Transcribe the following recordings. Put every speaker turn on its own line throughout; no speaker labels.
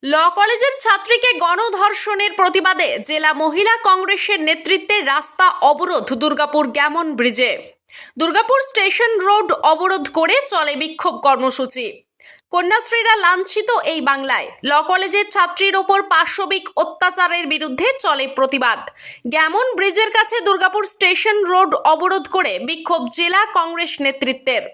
ল কলেজের ছাত্রীকে গণধর্ষণের প্রতিবাদে জেলা মহিলা কংগ্রেসের নেতৃত্বে রাস্তা অবরোধ দুর্গাপুর গ্যামন ব্রিজে। দুর্গাপুর স্টেশন রোড অবরোধ করে চলে বিক্ষোভ কর্মসূচি। কন্যাশ্রীরা লাঞ্ছিত এই বাংলায়। ল কলেজের ছাত্রীর ওপর পাশবিক অত্যাচারের বিরুদ্ধে চলে প্রতিবাদ। গ্যামন ব্রিজের কাছে দুর্গাপুর স্টেশন রোড অবরোধ করে বিক্ষোভ জেলা কংগ্রেস নেতৃত্বের।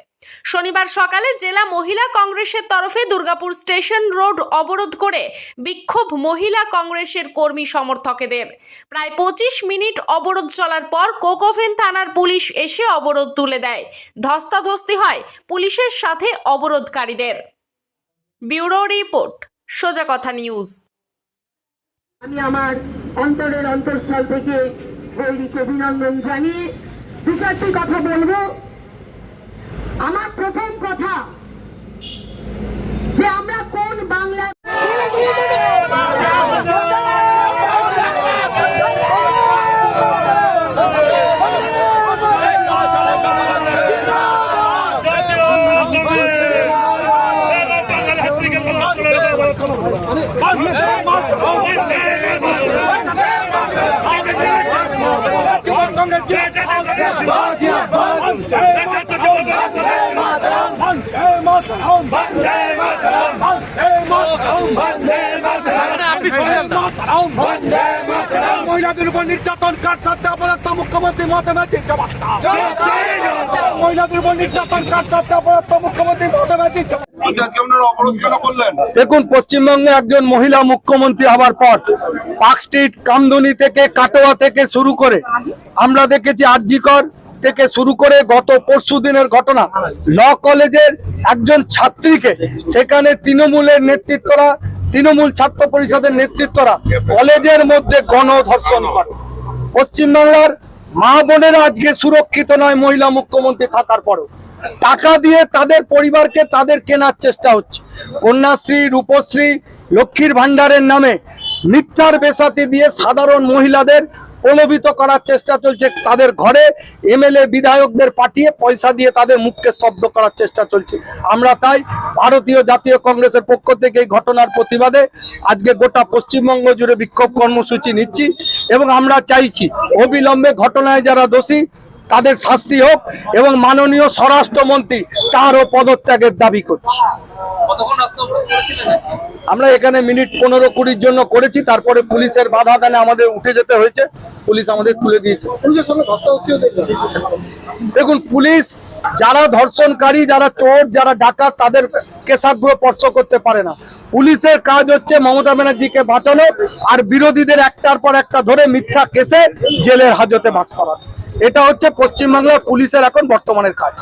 শনিবার সকালে জেলা মহিলা কংগ্রেসের তরফে দুর্গাপুর স্টেশন রোড অবরোধ করে বিক্ষোভ মহিলা কংগ্রেসের কর্মী সমর্থকদের। প্রায় 25 মিনিট অবরোধ চলার পর কোকোভেন থানার পুলিশ এসে অবরোধ তুলে দেয়। ধস্তাধস্তি হয় পুলিশের সাথে অবরোধকারীদের। ব্যুরো রিপোর্ট, সোজা কথা নিউজ।
আমি আমার অন্তরের অন্তঃস্থল থেকে গৈরিক অভিনন্দন জানিয়ে দু চারটি কথা বলবো। আমার প্রথম কথা যে আমরা কোন বাংলা
মহিলাদের উপর নির্যাতন কাটছাড়তে অপরাধ মুখ্যমন্ত্রী মমতা ব্যানার্জি জবাব দাও। মহিলাদের উপর নির্যাতন কাটছাড়তে অপরাধ মুখ্যমন্ত্রী মমতা ব্যানার্জি জবাব দাও। দেখুন, পশ্চিমবঙ্গে একজন মহিলা মুখ্যমন্ত্রী হওয়ার পর পার্ক স্ট্রিট, কামদুনি থেকে কাটোয়া থেকে শুরু করে আমরা দেখেছি আরজিকর থেকে শুরু করে গত পরশু দিনের ঘটনা, ল কলেজের একজন ছাত্রীকে সেখানে তৃণমূলের নেতৃত্বরা, তৃণমূল ছাত্র পরিষদের নেতৃত্বরা কলেজের মধ্যে গণধর্ষণ করে। পশ্চিমবাংলার মা বোনেরা আজকে সুরক্ষিত নয় মহিলা মুখ্যমন্ত্রী থাকার পরও। টাকা দিয়ে তাদের পরিবারকে তাদের কেনার চেষ্টা হচ্ছে। কন্যাশ্রী, রূপশ্রী, লক্ষ্মীর ভান্ডারের নামে মিথ্যার বেসাতি দিয়ে সাধারণ মহিলাদের প্রলোভিত করার চেষ্টা চলছে। তাদের ঘরে এমএলএ বিধায়কদের পাঠিয়ে পয়সা দিয়ে তাদের মুখকে স্তব্ধ করার চেষ্টা চলছে। আমরা তাই ভারতীয় জাতীয় কংগ্রেসের পক্ষ থেকে এই ঘটনার প্রতিবাদে আজকে গোটা পশ্চিমবঙ্গ জুড়ে বিক্ষোভ কর্মসূচি নিচ্ছি এবং আমরা চাইছি অবিলম্বে ঘটনায় যারা দোষী তাদের শাস্তি হোক এবং মাননীয় স্বরাষ্ট্রমন্ত্রী তারও পদত্যাগের দাবি করছি। আমরা এখানে মিনিট 15-20 জন্য করেছি, তারপরে পুলিশের বাধা দানে আমাদের উঠে যেতে হয়েছে, পুলিশ আমাদের তুলে দিয়েছে। দেখুন, পুলিশ যারা ধর্ষণকারী, যারা চোর, যারা ডাকাত তাদের কেশাগ্র স্পর্শ করতে পারে না। পুলিশের কাজ হচ্ছে মমতা ব্যানার্জিকে বাঁচানো আর বিরোধীদের একটার পর একটা ধরে মিথ্যা কেসে জেলের হাজতে বাস করা। এটা হচ্ছে পশ্চিমবাংলার পুলিশের এখন বর্তমানের কাজ।